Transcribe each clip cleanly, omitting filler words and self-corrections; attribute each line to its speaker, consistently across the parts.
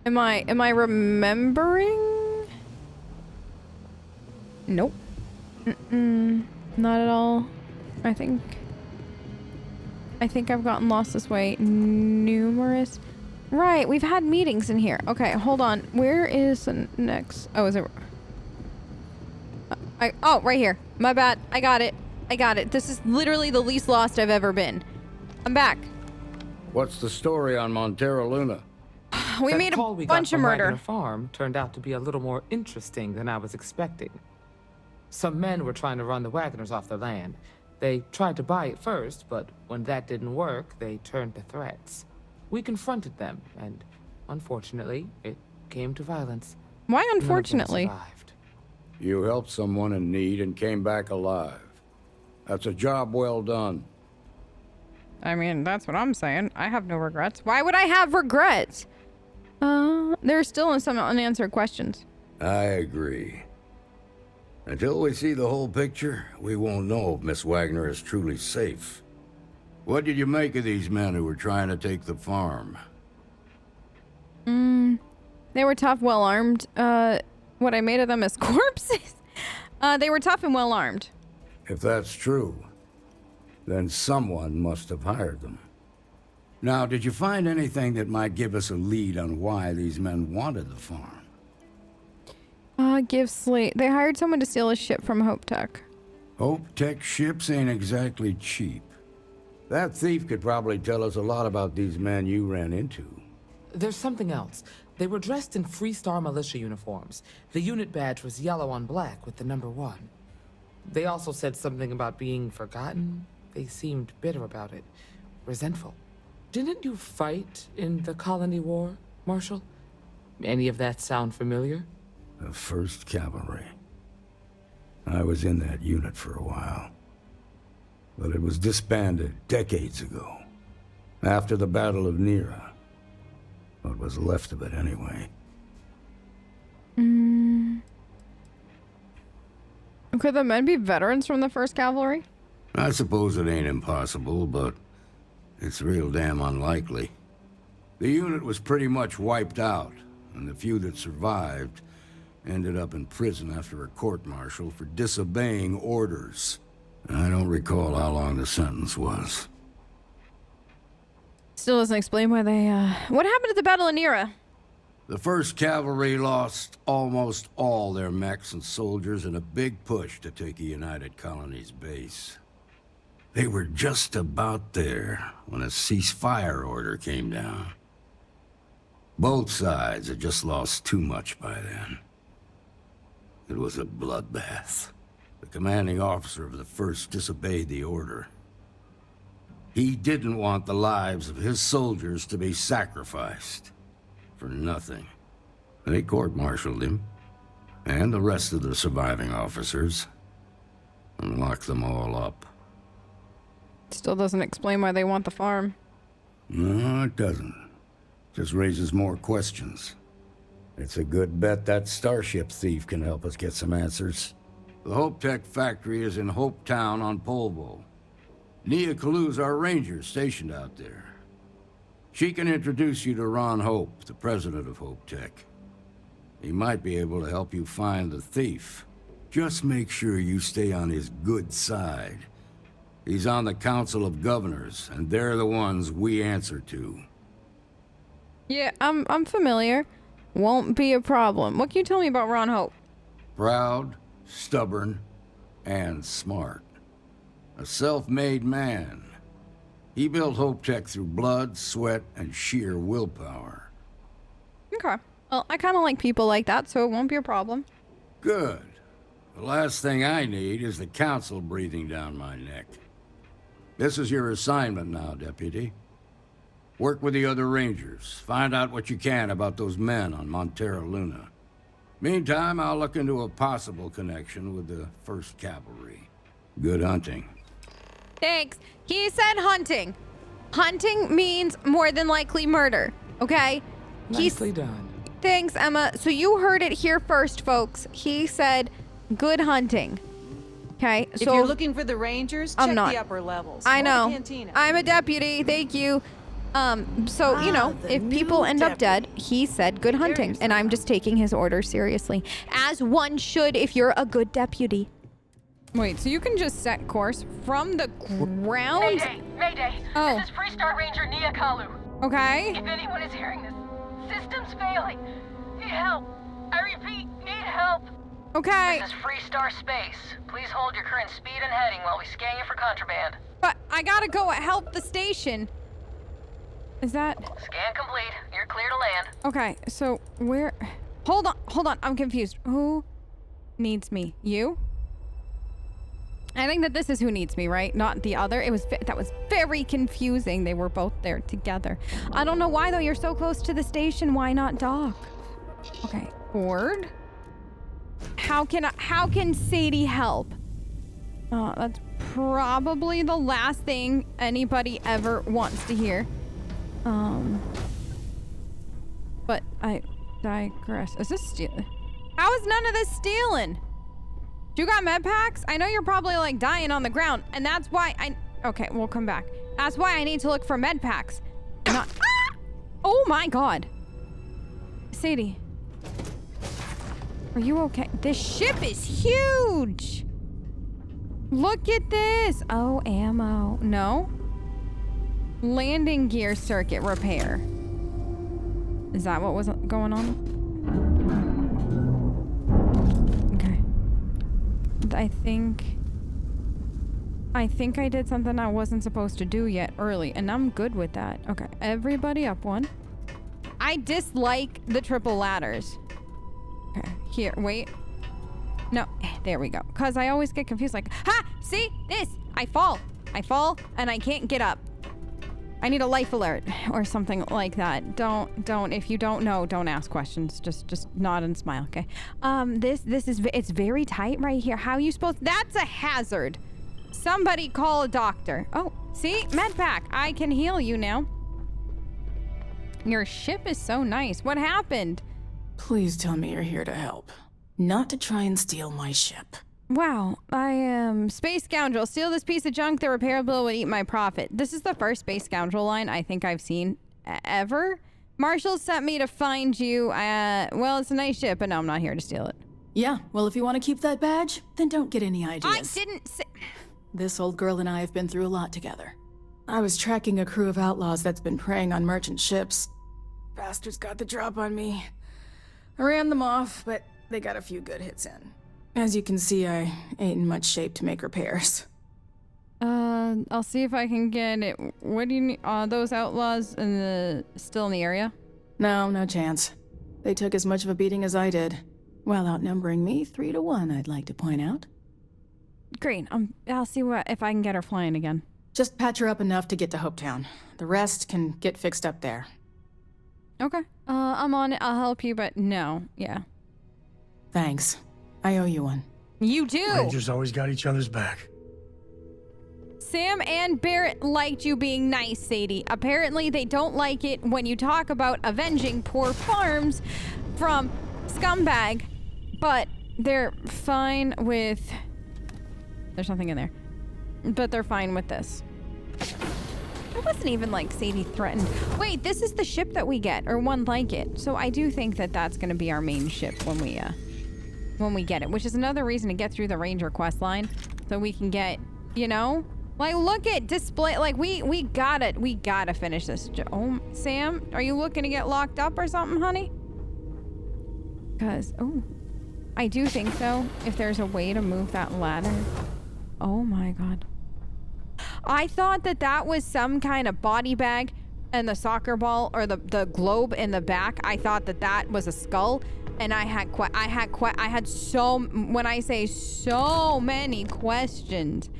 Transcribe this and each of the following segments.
Speaker 1: Am I remembering? Nope. Not at all. I think I've gotten lost this way numerous. Right, we've had meetings in here. Okay, hold on. Where is the next? Oh, is it? Oh, right here. My bad. I got it. This is literally the least lost I've ever been. I'm back.
Speaker 2: What's the story on Montero Luna?
Speaker 1: We made a bunch of murder.
Speaker 3: Wagner Farm turned out to be a little more interesting than I was expecting. Some men were trying to run the Wagners off their land. They tried to buy it first, but when that didn't work, they turned to threats. We confronted them, and unfortunately, it came to violence.
Speaker 1: Why unfortunately?
Speaker 3: None of them survived.
Speaker 2: You helped someone in need and came back alive. That's a job well done.
Speaker 1: I mean, that's what I'm saying. I have no regrets. Why would I have regrets? There's still some unanswered questions.
Speaker 2: I agree. Until we see the whole picture, we won't know if Miss Wagner is truly safe. What did you make of these men who were trying to take the farm?
Speaker 1: They were tough, well-armed. What I made of them is corpses. They were tough and well-armed.
Speaker 2: If that's true, then someone must have hired them. Now, did you find anything that might give us a lead on why these men wanted the farm?
Speaker 1: Give Slate. They hired someone to steal a ship from Hope Tech.
Speaker 2: Hope Tech ships ain't exactly cheap. That thief could probably tell us a lot about these men you ran into.
Speaker 3: There's something else. They were dressed in Freestar militia uniforms. The unit badge was yellow on black with the number 1. They also said something about being forgotten. They seemed bitter about it, resentful. Didn't you fight in the Colony War, Marshal? Any of that sound familiar?
Speaker 2: The 1st Cavalry. I was in that unit for a while. But it was disbanded decades ago. After the Battle of Nera. What was left of it, anyway.
Speaker 1: Could the men be veterans from the 1st Cavalry?
Speaker 2: I suppose it ain't impossible, but it's real damn unlikely. The unit was pretty much wiped out, and the few that survived ended up in prison after a court-martial for disobeying orders. I don't recall how long the sentence was.
Speaker 1: Still doesn't explain why they, What happened at the Battle of Nera?
Speaker 2: The 1st Cavalry lost almost all their mechs and soldiers in a big push to take a United Colonies base. They were just about there when a ceasefire order came down. Both sides had just lost too much by then. It was a bloodbath. The commanding officer of the 1st disobeyed the order. He didn't want the lives of his soldiers to be sacrificed. For nothing. They court-martialed him, and the rest of the surviving officers, and locked them all up.
Speaker 1: Still doesn't explain why they want the farm.
Speaker 2: No, it doesn't. Just raises more questions. It's a good bet that starship thief can help us get some answers. The Hope Tech factory is in Hope Town on Polvo. Nia Kalu's our ranger stationed out there. She can introduce you to Ron Hope, the president of Hope Tech. He might be able to help you find the thief. Just make sure you stay on his good side. He's on the Council of Governors, and they're the ones we answer to.
Speaker 1: Yeah, I'm familiar. Won't be a problem. What can you tell me about Ron Hope?
Speaker 2: Proud, stubborn, and smart. A self-made man. He built Hope Tech through blood, sweat, and sheer willpower.
Speaker 1: Okay. Well, I kind of like people like that, so it won't be a problem.
Speaker 2: Good. The last thing I need is the council breathing down my neck. This is your assignment now, Deputy. Work with the other Rangers. Find out what you can about those men on Montero Luna. Meantime, I'll look into a possible connection with the 1st Cavalry. Good hunting.
Speaker 1: Thanks. He said hunting. Hunting means more than likely murder, okay?
Speaker 3: Nicely done.
Speaker 1: Thanks, Emma. So you heard it here first, folks. He said good hunting. Okay, so...
Speaker 4: If you're looking for the Rangers, check the upper levels.
Speaker 1: I know.
Speaker 4: The cantina.
Speaker 1: I'm a deputy. Thank you. So, you know,
Speaker 4: the
Speaker 1: if people
Speaker 4: new
Speaker 1: end up dead, he said good hunting, and I'm just taking his orders seriously. As one should if you're a good deputy. Wait, so you can just set course from the ground?
Speaker 5: Mayday! Mayday!
Speaker 1: Oh.
Speaker 5: This is Freestar Ranger Nia Kalu.
Speaker 1: Okay.
Speaker 5: If anyone is hearing this, system's failing. Need help. I repeat, need help.
Speaker 1: Okay.
Speaker 5: This is Freestar Space. Please hold your current speed and heading while we scan you for contraband.
Speaker 1: But I gotta go help the station. Is that...
Speaker 5: Scan complete. You're clear to land.
Speaker 1: Okay, so where... Hold on, I'm confused. Who needs me? You? I think that this is who needs me, right? Not the other. That was very confusing. They were both there together. I don't know why though. You're so close to the station. Why not dock? Okay, board. How can Sadie help? That's probably the last thing anybody ever wants to hear. But I digress. Is this stealing? How is none of this stealing? You got med packs? I know you're probably like dying on the ground, and that's why okay, we'll come back. That's why I need to look for med packs. Not... Oh my god. Sadie. Are you okay? This ship is huge. Look at this. Oh, ammo. No. Landing gear circuit repair. Is that what was going on? Okay. I think I did something I wasn't supposed to do yet early, and I'm good with that. Okay, everybody up one. I dislike the triple ladders. Okay, here, wait. No, there we go. Because I always get confused like, ha, see, this, I fall, and I can't get up. I need a life alert or something like that. Don't, if you don't know, don't ask questions. Just nod and smile, okay? It's very tight right here. How are you supposed, that's a hazard. Somebody call a doctor. Oh, see, med pack, I can heal you now. Your ship is so nice. What happened?
Speaker 4: Please tell me you're here to help, not to try and steal my ship.
Speaker 1: Wow, I am Space Scoundrel. Steal this piece of junk. The repair bill would eat my profit. This is the first Space Scoundrel line I think I've seen ever. Marshall sent me to find you. Well, it's a nice ship, but no, I'm not here to steal it.
Speaker 4: Yeah, well, if you want to keep that badge, then don't get any ideas.
Speaker 1: I didn't say...
Speaker 4: This old girl and I have been through a lot together. I was tracking a crew of outlaws that's been preying on merchant ships. Bastards got the drop on me. I ran them off, but they got a few good hits in. As you can see, I ain't in much shape to make repairs.
Speaker 1: I'll see if I can get it. What do you need? Those outlaws still in the area?
Speaker 4: No chance. They took as much of a beating as I did, while outnumbering me 3 to 1, I'd like to point out.
Speaker 1: Great. I'll see if I can get her flying again.
Speaker 4: Just patch her up enough to get to Hopetown. The rest can get fixed up there.
Speaker 1: Okay. I'm on it. I'll help you, but no. Yeah.
Speaker 4: Thanks. I owe you one.
Speaker 1: You do!
Speaker 6: Rangers always got each other's back.
Speaker 1: Sam and Barrett liked you being nice, Sadie. Apparently, they don't like it when you talk about avenging poor farms from scumbag, but they're fine with... There's something in there. But they're fine with this. It wasn't even like Sadie threatened. Wait, this is the ship that we get, or one like it. So I do think that that's going to be our main ship when we get it, which is another reason to get through the Ranger quest line, so we can get, you know, like, look at display, like, we gotta finish this. Oh, Sam, are you looking to get locked up or something, honey? Because, oh, I do think so, if there's a way to move that ladder. Oh my god. I thought that was some kind of body bag and the soccer ball, or the globe in the back. I thought that was a skull. And I had so, when I say so many questions,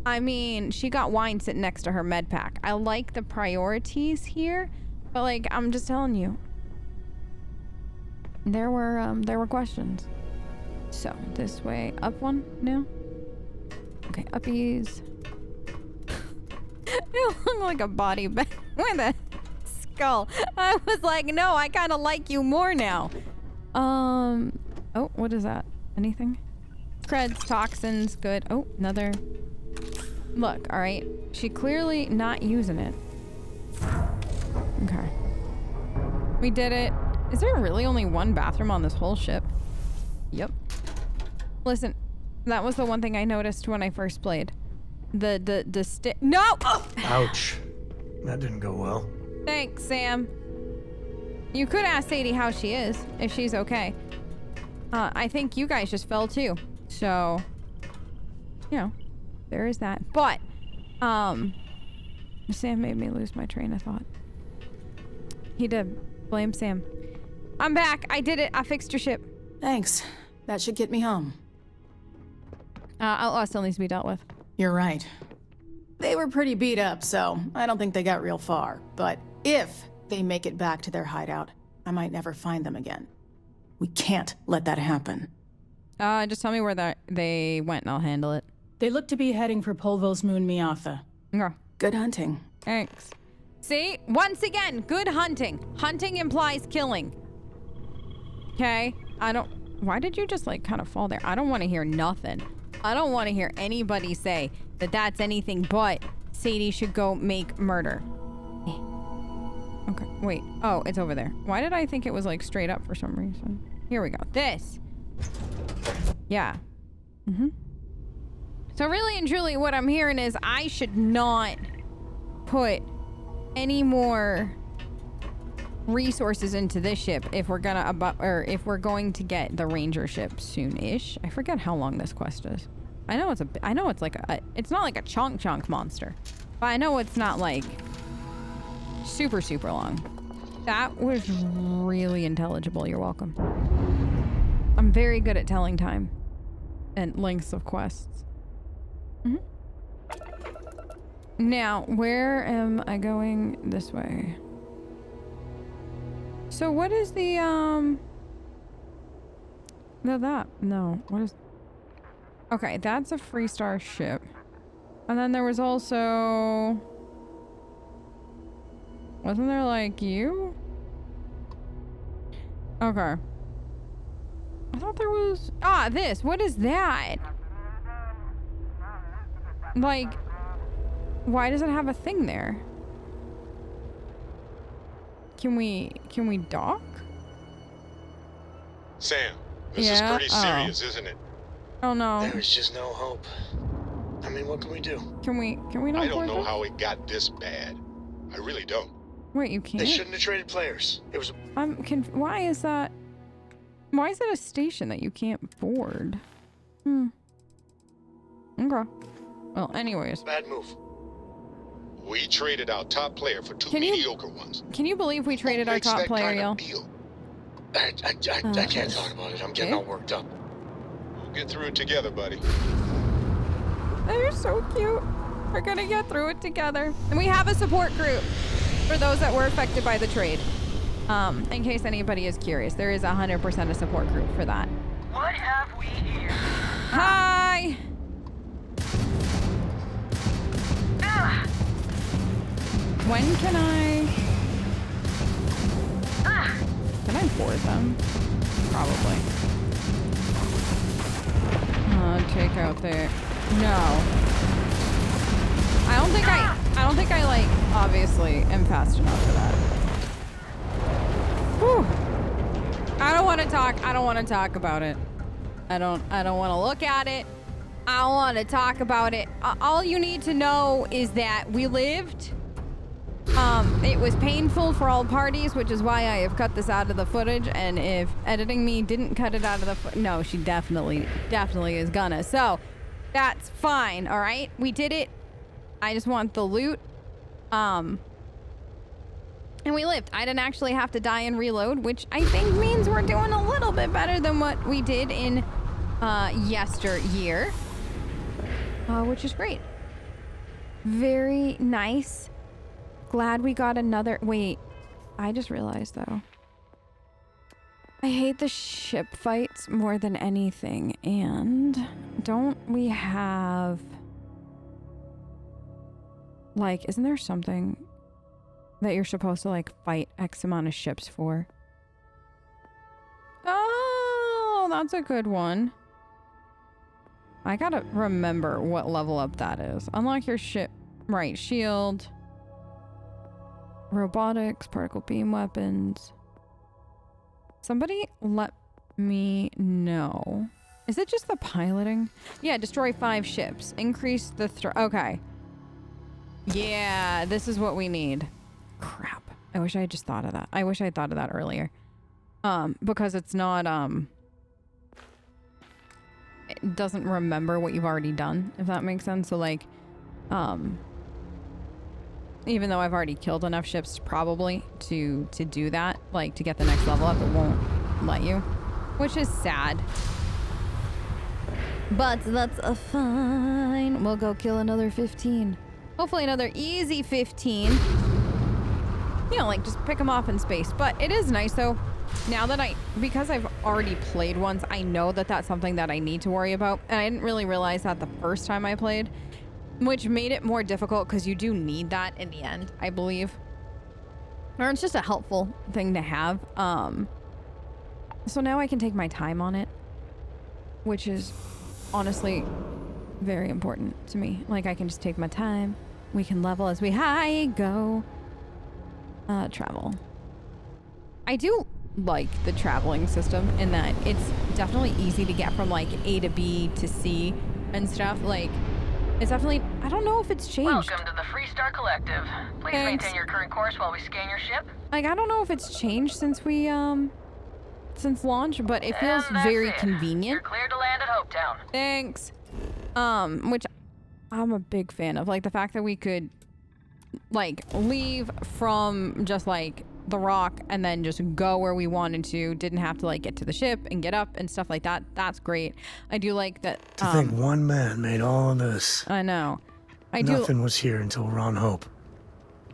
Speaker 1: I mean, she got wine sitting next to her med pack. I like the priorities here, but like, I'm just telling you, there were questions. So this way, up one? No? Okay, uppies. It looked like a body bag with a skull. I was like, no, I kind of like you more now. Oh, what is that? Anything? Creds, toxins, good. Oh, another. Look, all right. She clearly not using it. Okay. We did it. Is there really only one bathroom on this whole ship? Yep. Listen, that was the one thing I noticed when I first played. No! Oh!
Speaker 6: Ouch. That didn't go well.
Speaker 1: Thanks, Sam. You could ask Sadie how she is, if she's okay. I think you guys just fell too. So, you know, there is that. But, Sam made me lose my train of thought. He did. Blame Sam. I'm back. I did it. I fixed your ship.
Speaker 4: Thanks. That should get me home.
Speaker 1: Outlaw still needs to be dealt with.
Speaker 4: You're right. They were pretty beat up, so I don't think they got real far. But if they make it back to their hideout, I might never find them again. We can't let that happen.
Speaker 1: Just tell me where they went and I'll handle it.
Speaker 4: They look to be heading for Polvo's moon Miatha.
Speaker 1: Okay.
Speaker 4: Good hunting.
Speaker 1: Thanks. See? Once again, good hunting. Hunting implies killing. Okay? Why did you just, like, kind of fall there? I don't want to hear nothing. I don't want to hear anybody say that that's anything but Sadie should go make murder. Okay, wait. Oh, it's over there. Why did I think it was, like, straight up for some reason? Here we go. This. Yeah. Mm-hmm. So really and truly what I'm hearing is I should not put any more resources into this ship if we're going to get the ranger ship soon-ish. I forget how long this quest is. I know it's like it's not like a chunk monster, but I know it's not like super long. That was really intelligible. You're welcome. I'm very good at telling time and lengths of quests. Mm-hmm. Now, where am I going? This way. So what is the what is... Okay, that's a Freestar ship. And then there was also... Wasn't there, like, you? Okay. I thought there was... Ah, this! What is that? Like, why does it have a thing there? Can we dock?
Speaker 7: Sam, this is pretty serious, isn't it?
Speaker 1: Oh no.
Speaker 6: There's just no hope. I mean, what can we do?
Speaker 1: Can we not
Speaker 7: I don't
Speaker 1: board
Speaker 7: know
Speaker 1: this?
Speaker 7: how it got this bad. I really don't.
Speaker 1: Wait, you can't?
Speaker 6: They shouldn't have traded players. It was
Speaker 1: Why is that? Why is it a station that you can't board? Okay. Well, anyways.
Speaker 6: bad move.
Speaker 7: We traded our top player for two mediocre ones.
Speaker 1: Can you believe we traded our top player, y'all?
Speaker 6: I can't talk about it. I'm getting all worked up.
Speaker 7: We'll get through it together, buddy.
Speaker 1: They're so cute. We're gonna get through it together. And we have a support group for those that were affected by the trade. In case anybody is curious, there is 100% a support group for that.
Speaker 5: What have we here?
Speaker 1: Hi!
Speaker 5: Ah!
Speaker 1: When can I...
Speaker 5: Ah!
Speaker 1: Can I board them? Probably. Take out the... No. I don't think I like, obviously, am fast enough for that. Whew. I don't want to talk about it. I don't want to look at it. I don't want to talk about it. All you need to know is that we lived. It was painful for all parties, which is why I have cut this out of the footage. And if editing me didn't cut it out of the no, she definitely is gonna. So that's fine. All right, we did it. I just want the loot. And we lived. I didn't actually have to die and reload, which I think means we're doing a little bit better than what we did in yesteryear, which is great. Very nice. Glad we got another... Wait, I just realized, though. I hate the ship fights more than anything, and don't we have... Like, isn't there something that you're supposed to, like, fight X amount of ships for? Oh, that's a good one. I gotta remember what level up that is. Unlock your ship... Right, shield... robotics, particle beam weapons. Somebody let me know. Is it just the piloting? Yeah, destroy 5 ships. Increase the okay. Yeah, this is what we need. Crap. I wish I had just thought of that. I wish I had thought of that earlier. Because it's not, it doesn't remember what you've already done, if that makes sense. So, like, even though I've already killed enough ships probably to do that, like, to get the next level up, it won't let you. Which is sad. But that's fine. We'll go kill another 15. Hopefully another easy 15. You know, like, just pick them off in space. But it is nice, though. Now that because I've already played once, I know that that's something that I need to worry about. And I didn't really realize that the first time I played, which made it more difficult because you do need that in the end, I believe. Or it's just a helpful thing to have. So now I can take my time on it, which is honestly very important to me. Like, I can just take my time. We can level as we go. Travel. I do like the traveling system in that it's definitely easy to get from like A to B to C and stuff. Like, it's definitely, I don't know if it's changed.
Speaker 5: Welcome to the Freestar Collective. Please maintain your current course while we scan your ship.
Speaker 1: Like, I don't know if it's changed since we since launch, but it feels very convenient.
Speaker 5: You're cleared to land at Hopetown.
Speaker 1: Thanks. Which I'm a big fan of, like the fact that we could like leave from just like the rock and then just go where we wanted to, didn't have to like get to the ship and get up and stuff like that. That's great. I do like that.
Speaker 8: To think one man made all of this.
Speaker 1: I know.
Speaker 8: Nothing was here until Ron Hope.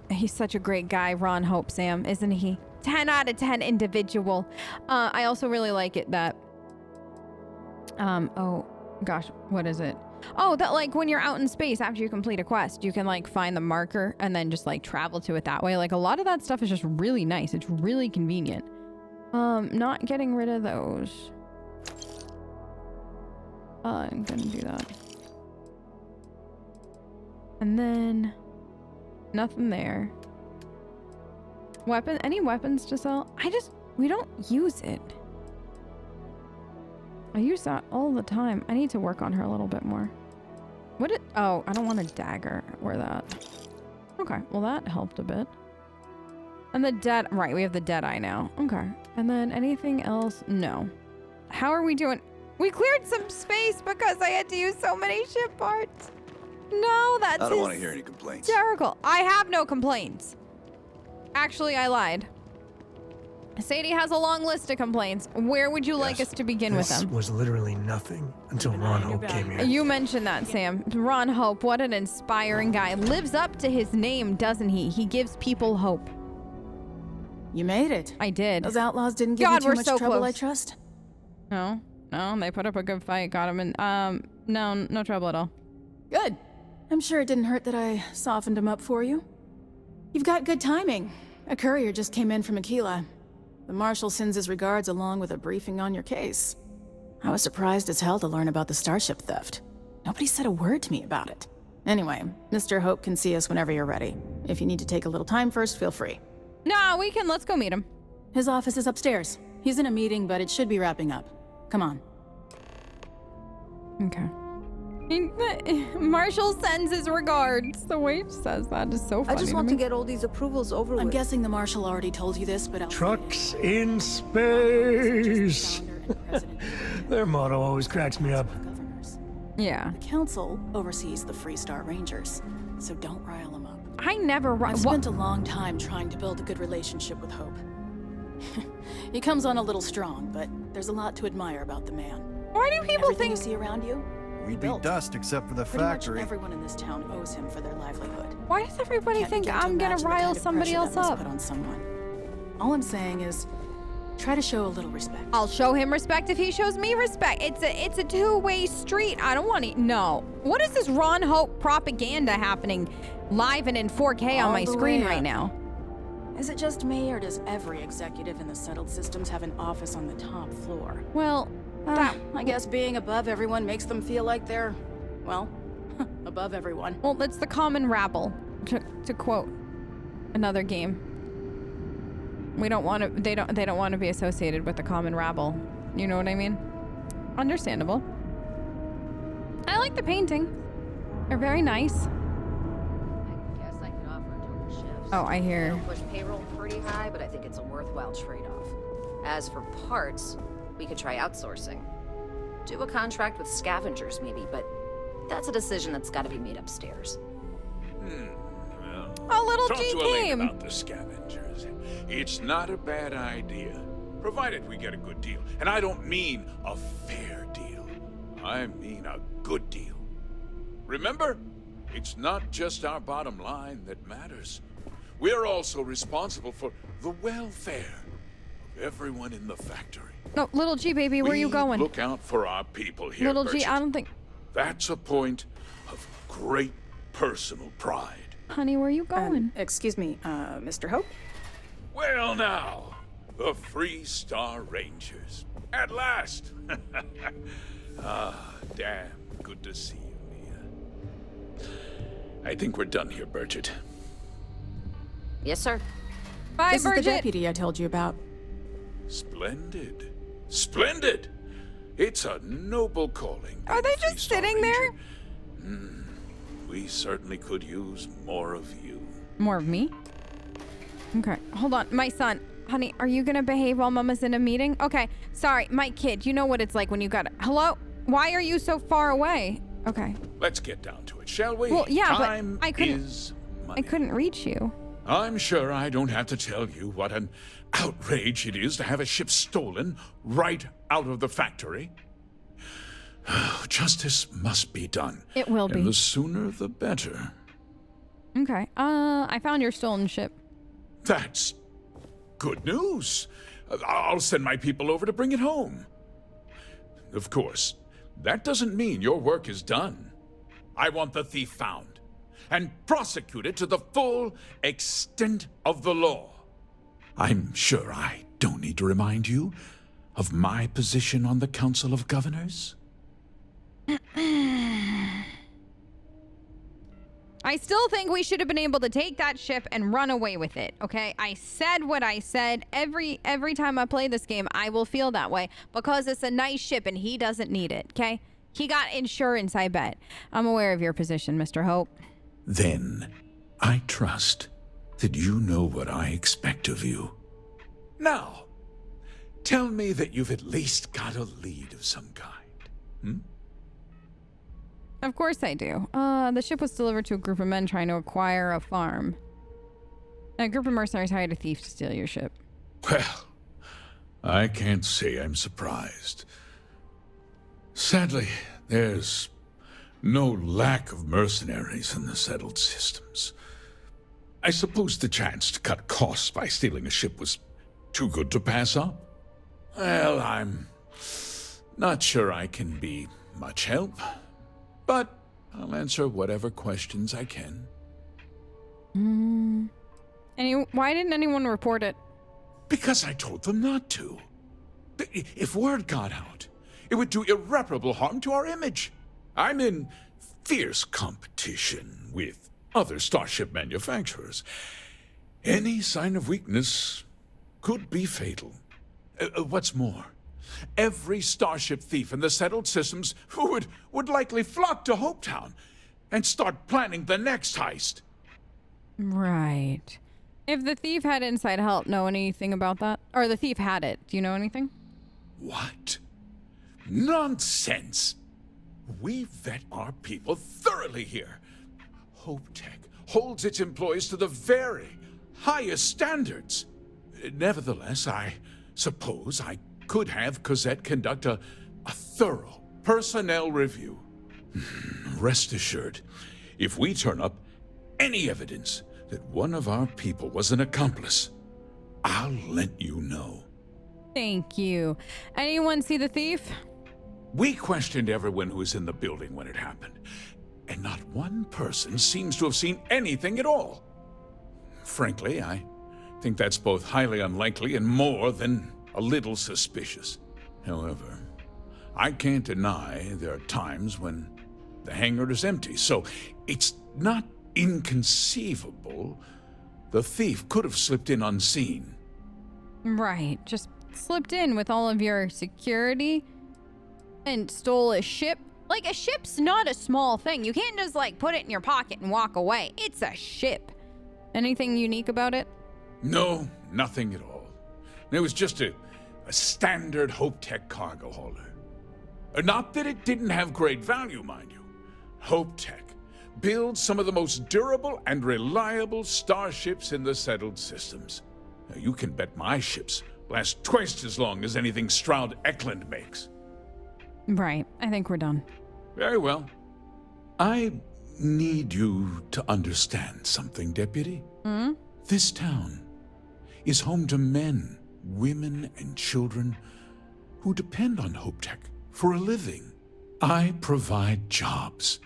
Speaker 1: He's such a great guy, Ron Hope, Sam, isn't he? 10 out of 10 individual. I also really like it that oh gosh, what is it? Oh, that like when you're out in space after you complete a quest, you can like find the marker and then just like travel to it that way. Like, a lot of that stuff is just really nice. It's really convenient. Not getting rid of those. I'm gonna do that. And then nothing there. Any weapons to sell? We don't use it. I use that all the time. I need to work on her a little bit more. Oh, I don't want a dagger. Wear that. Okay, well that helped a bit. And the right, we have the Deadeye now. Okay. And then anything else? No. How are we doing? We cleared some space because I had to use so many ship parts. No, that's
Speaker 9: I don't want to hear any complaints.
Speaker 1: hysterical. I have no complaints. Actually, I lied. Sadie has a long list of complaints. Where would you like us to begin with them?
Speaker 8: This was literally nothing until Ron Hope came here.
Speaker 1: You mentioned that, Sam. Ron Hope, what an inspiring guy. Lives up to his name, doesn't he? He gives people hope.
Speaker 4: You made it.
Speaker 1: I did.
Speaker 4: Those outlaws didn't give you too much trouble, I trust?
Speaker 1: No, they put up a good fight. Got him in. No trouble at all.
Speaker 4: Good. I'm sure it didn't hurt that I softened him up for you. You've got good timing. A courier just came in from Aquila. The Marshal sends his regards along with a briefing on your case. I was surprised as hell to learn about the starship theft. Nobody said a word to me about it. Anyway, Mr. Hope can see us whenever you're ready. If you need to take a little time first, feel free.
Speaker 1: No, we can. Let's go meet him.
Speaker 4: His office is upstairs. He's in a meeting, but it should be wrapping up. Come on.
Speaker 1: Okay. Marshall sends his regards. The way he says that is so funny.
Speaker 10: I just want to get all these approvals over with.
Speaker 4: I'm guessing the Marshal already told you this, but
Speaker 8: Trucks in space. Their motto always cracks me up.
Speaker 1: Yeah.
Speaker 4: The Council oversees the Freestar Rangers, so don't rile them up.
Speaker 1: I never...
Speaker 4: I've spent a long time trying to build a good relationship with Hope. He comes on a little strong, but there's a lot to admire about the man.
Speaker 1: Why do people
Speaker 4: Everything
Speaker 1: think...
Speaker 4: you see around you?
Speaker 9: We'd be dust except for the
Speaker 4: Pretty
Speaker 9: factory.
Speaker 4: much everyone in this town owes him for their livelihood.
Speaker 1: Why does everybody
Speaker 4: Can't
Speaker 1: think
Speaker 4: begin to
Speaker 1: I'm gonna
Speaker 4: imagine the
Speaker 1: rile
Speaker 4: kind of
Speaker 1: somebody
Speaker 4: pressure
Speaker 1: else
Speaker 4: that must
Speaker 1: up?
Speaker 4: put on someone. All I'm saying is, try to show a little respect.
Speaker 1: I'll show him respect if he shows me respect. It's a two-way street. I don't want to... No. What is this Ron Hope propaganda happening live and in 4K on my screen right now?
Speaker 4: Is it just me, or does every executive in the settled systems have an office on the top floor?
Speaker 1: Well,
Speaker 4: I guess being above everyone makes them feel like they're, well, above everyone.
Speaker 1: Well, it's the common rabble, to quote another game. We don't want to. They don't want to be associated with the common rabble. You know what I mean? Understandable. I like the painting. They're very nice.
Speaker 11: I guess I could offer double shifts.
Speaker 1: Oh, I hear.
Speaker 11: It'll push payroll pretty high, but I think it's a worthwhile trade-off. As for parts, we could try outsourcing. Do a contract with scavengers, maybe, but that's a decision that's got to be made upstairs.
Speaker 12: Well,
Speaker 1: a little
Speaker 12: talk
Speaker 1: G
Speaker 12: to Elaine
Speaker 1: came.
Speaker 12: about the scavengers. It's not a bad idea, provided we get a good deal. And I don't mean a fair deal. I mean a good deal. Remember, it's not just our bottom line that matters. We're also responsible for the welfare of everyone in the factory.
Speaker 1: No, little G baby, where are you going?
Speaker 12: Look out for our people here,
Speaker 1: Little G,
Speaker 12: Merchant.
Speaker 1: I don't think.
Speaker 12: That's a point of great personal pride.
Speaker 1: Honey, where are you going?
Speaker 4: Excuse me, Mr. Hope?
Speaker 12: Well now, the Free Star Rangers. At last! Ah, damn good to see you, Mia. I think we're done here, Bridget.
Speaker 11: Yes, sir.
Speaker 1: Bye,
Speaker 4: This is the
Speaker 1: Bridget.
Speaker 4: deputy I told you about.
Speaker 12: Splendid. Splendid! It's a noble calling.
Speaker 1: Are they
Speaker 12: being a
Speaker 1: just
Speaker 12: Free Star
Speaker 1: sitting there?
Speaker 12: Ranger. We certainly could use more of you.
Speaker 1: More of me? Okay, hold on. My son. Honey, are you gonna behave while Mama's in a meeting? Okay, sorry, my kid. You know what it's like when you gotta... Hello? Why are you so far away? Okay.
Speaker 12: Let's get down to it, shall we?
Speaker 1: Well, yeah,
Speaker 12: Time
Speaker 1: but I couldn't...
Speaker 12: is money.
Speaker 1: I couldn't reach you.
Speaker 12: I'm sure I don't have to tell you what an outrage it is to have a ship stolen right out of the factory. Justice must be done.
Speaker 1: It will be.
Speaker 12: And the sooner the better.
Speaker 1: Okay, I found your stolen ship.
Speaker 12: That's good news. I'll send my people over to bring it home. Of course, that doesn't mean your work is done. I want the thief found and prosecuted to the full extent of the law. I'm sure I don't need to remind you of my position on the Council of Governors.
Speaker 1: I still think we should have been able to take that ship and run away with it, okay? I said what I said. Every time I play this game, I will feel that way because it's a nice ship and he doesn't need it, okay? He got insurance, I bet. I'm aware of your position, Mr. Hope.
Speaker 12: Then, I trust that you know what I expect of you. Now, tell me that you've at least got a lead of some kind.
Speaker 1: Of course I do. The ship was delivered to a group of men trying to acquire a farm. A group of mercenaries hired a thief to steal your ship.
Speaker 12: Well, I can't say I'm surprised. Sadly, there's no lack of mercenaries in the settled systems. I suppose the chance to cut costs by stealing a ship was too good to pass up. Well, I'm not sure I can be much help, but I'll answer whatever questions I can.
Speaker 1: Why didn't anyone report it?
Speaker 12: Because I told them not to. If word got out, it would do irreparable harm to our image. I'm in fierce competition with other starship manufacturers. Any sign of weakness could be fatal. What's more, every starship thief in the settled systems would likely flock to Hopetown and start planning the next heist.
Speaker 1: Right. If the thief had inside help, know anything about that? Or the thief had it. Do you know anything?
Speaker 12: What? Nonsense! We vet our people thoroughly here. HopeTech holds its employees to the very highest standards. Nevertheless, I suppose I could have Cosette conduct a thorough personnel review. Rest assured, if we turn up any evidence that one of our people was an accomplice, I'll let you know.
Speaker 1: Thank you. Anyone see the thief?
Speaker 12: We questioned everyone who was in the building when it happened, and not one person seems to have seen anything at all. Frankly, I think that's both highly unlikely and more than a little suspicious. However, I can't deny there are times when the hangar is empty, so it's not inconceivable the thief could have slipped in unseen.
Speaker 1: Right. Just slipped in with all of your security and stole a ship. Like, a ship's not a small thing. You can't just, like, put it in your pocket and walk away. It's a ship. Anything unique about it?
Speaker 12: No, nothing at all. It was just a standard Hope Tech cargo hauler. Not that it didn't have great value, mind you. Hope Tech builds some of the most durable and reliable starships in the settled systems. Now, you can bet my ships last twice as long as anything Stroud Eklund makes.
Speaker 1: Right. I think we're done.
Speaker 12: Very well. I need you to understand something, Deputy.
Speaker 1: Hmm?
Speaker 12: This town is home to men, women, and children who depend on Hope Tech for a living. I provide jobs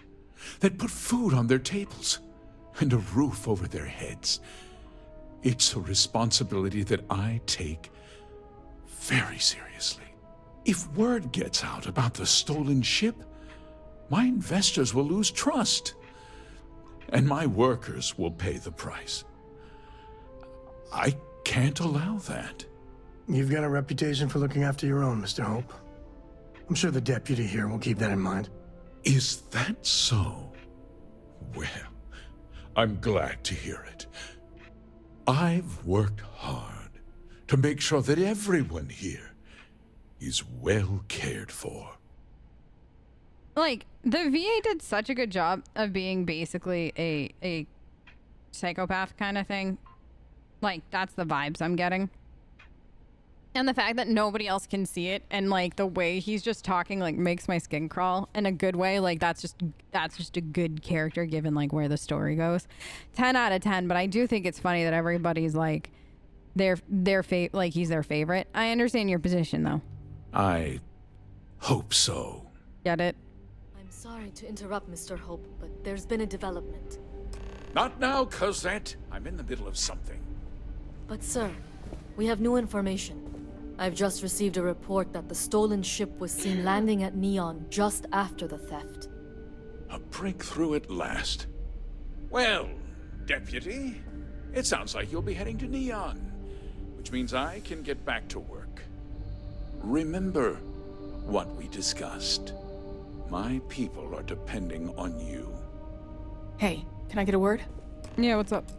Speaker 12: that put food on their tables and a roof over their heads. It's a responsibility that I take very seriously. If word gets out about the stolen ship, my investors will lose trust, and my workers will pay the price. I can't allow that.
Speaker 8: You've got a reputation for looking after your own, Mr. Hope. I'm sure the deputy here will keep that in mind.
Speaker 12: Is that so? Well, I'm glad to hear it. I've worked hard to make sure that everyone here is well cared for.
Speaker 1: Like, the VA did such a good job of being basically a psychopath kind of thing. Like, that's the vibes I'm getting. And the fact that nobody else can see it, and like the way he's just talking, like, makes my skin crawl in a good way. Like, that's just a good character given like where the story goes. 10 out of 10. But I do think it's funny that everybody's like like he's their favorite. I understand your position though.
Speaker 12: I hope so.
Speaker 1: Get it?
Speaker 13: I'm sorry to interrupt, Mr. Hope, but there's been a development.
Speaker 12: Not now, Cosette. I'm in the middle of something.
Speaker 13: But sir, we have new information. I've just received a report that the stolen ship was seen landing at Neon just after the theft.
Speaker 12: A breakthrough at last. Well, Deputy, it sounds like you'll be heading to Neon, which means I can get back to work. Remember what we discussed. My people are depending on you.
Speaker 4: Hey, can I get a word?
Speaker 1: Yeah, what's up?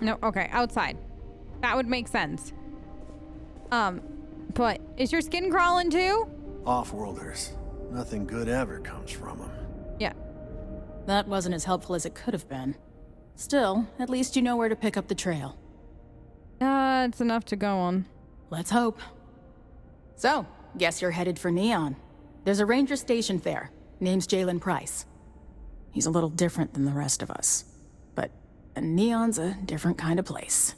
Speaker 1: No, okay, outside. That would make sense. But is your skin crawling too?
Speaker 9: Off-worlders. Nothing good ever comes from them.
Speaker 1: Yeah.
Speaker 4: That wasn't as helpful as it could have been. Still, at least you know where to pick up the trail.
Speaker 1: It's enough to go on.
Speaker 4: Let's hope. So, guess you're headed for Neon. There's a ranger stationed there. Name's Jalen Price. He's a little different than the rest of us. But Neon's a different kind of place.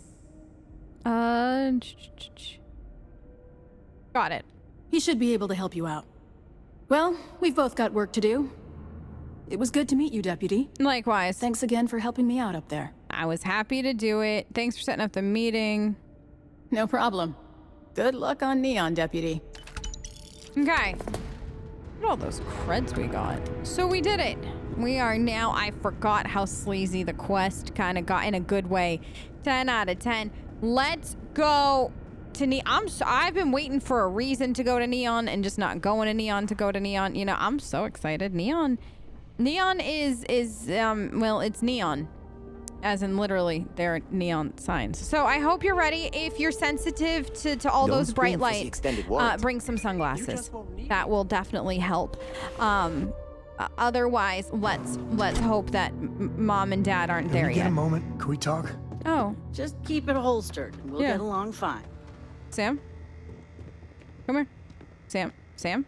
Speaker 1: Got it.
Speaker 4: He should be able to help you out. Well, we've both got work to do. It was good to meet you, Deputy.
Speaker 1: Likewise.
Speaker 4: Thanks again for helping me out up there.
Speaker 1: I was happy to do it. Thanks for setting up the meeting.
Speaker 4: No problem. Good luck on Neon, Deputy.
Speaker 1: Okay. Look at all those creds we got. So we did it. We are now, I forgot how sleazy the quest kind of got in a good way. 10 out of 10. Let's go to Neon. I've been waiting for a reason to go to Neon and just not going to Neon to go to Neon. You know, I'm so excited. Neon is well, it's neon. As in literally, they're neon signs. So I hope you're ready. If you're sensitive to all those bright lights, bring some sunglasses. That will definitely help. Otherwise, let's hope that Mom and Dad aren't there yet.
Speaker 8: Get a moment. Can we talk?
Speaker 1: Oh.
Speaker 10: Just keep it holstered, and we'll get along fine.
Speaker 1: Sam? Come here. Sam?